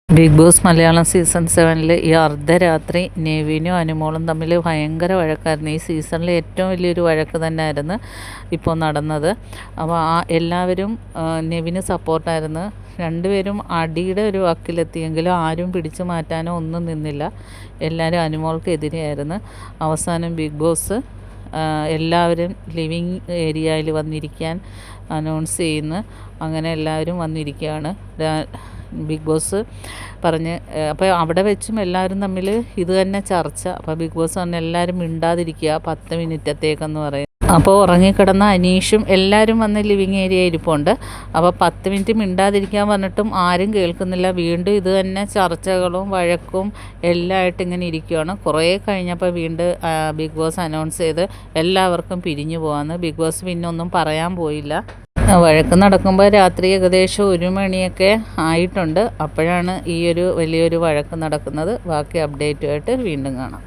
Big boss Malayalam season 7 ഈ അർദ്ധരാത്രി നെവിനും അനുമോളും തമ്മിൽ ഭയങ്കര വഴക്കായിരുന്നു. ഈ സീസണിൽ ഏറ്റവും വലിയൊരു വഴക്ക് തന്നെയായിരുന്നു ഇപ്പോൾ നടന്നത്. അപ്പോൾ എല്ലാവരും നെവിന് സപ്പോർട്ടായിരുന്നു. രണ്ടുപേരും അടിയുടെ ഒരു വക്കിലെത്തിയെങ്കിലും ആരും പിടിച്ചു മാറ്റാനോ ഒന്നും നിന്നില്ല. എല്ലാവരും അനുമോൾക്കെതിരെയായിരുന്നു. അവസാനം ബിഗ് ബോസ് എല്ലാവരും ലിവിങ് ഏരിയയിൽ വന്നിരിക്കാൻ അനൗൺസ് ചെയ്യുന്നു. അങ്ങനെ എല്ലാവരും വന്നിരിക്കുകയാണ്. ബിഗ് ബോസ് പറഞ്ഞ് അപ്പോൾ അവിടെ വെച്ചും എല്ലാവരും തമ്മിൽ ഇത് തന്നെ ചർച്ച. അപ്പോൾ ബിഗ് ബോസ് പറഞ്ഞ് എല്ലാവരും മിണ്ടാതിരിക്കുക 10 മിനിറ്റത്തേക്കെന്ന് പറയും. അപ്പോൾ ഉറങ്ങിക്കിടന്ന അനീഷും എല്ലാവരും വന്ന് ലിവിങ് ഏരിയ ഇരിപ്പുണ്ട്. അപ്പോൾ 10 മിനിറ്റ് മിണ്ടാതിരിക്കാൻ പറഞ്ഞിട്ടും ആരും കേൾക്കുന്നില്ല. വീണ്ടും ഇത് തന്നെ ചർച്ചകളും വഴക്കും എല്ലാം ആയിട്ട് ഇങ്ങനെ ഇരിക്കുകയാണ്. കുറേ കഴിഞ്ഞപ്പോൾ വീണ്ടും ബിഗ് ബോസ് അനൗൺസ് ചെയ്ത് എല്ലാവർക്കും പിരിഞ്ഞു പോകാമെന്ന്. ബിഗ് ബോസ് പിന്നെ ഒന്നും പറയാൻ പോയില്ല. വഴക്ക് നടക്കുമ്പോൾ രാത്രി ഏകദേശം 1 മണിയൊക്കെ ആയിട്ടുണ്ട്. അപ്പോഴാണ് ഈ ഒരു വലിയൊരു വഴക്ക് നടക്കുന്നത്. ബാക്കി അപ്ഡേറ്റുമായിട്ട് വീണ്ടും കാണാം.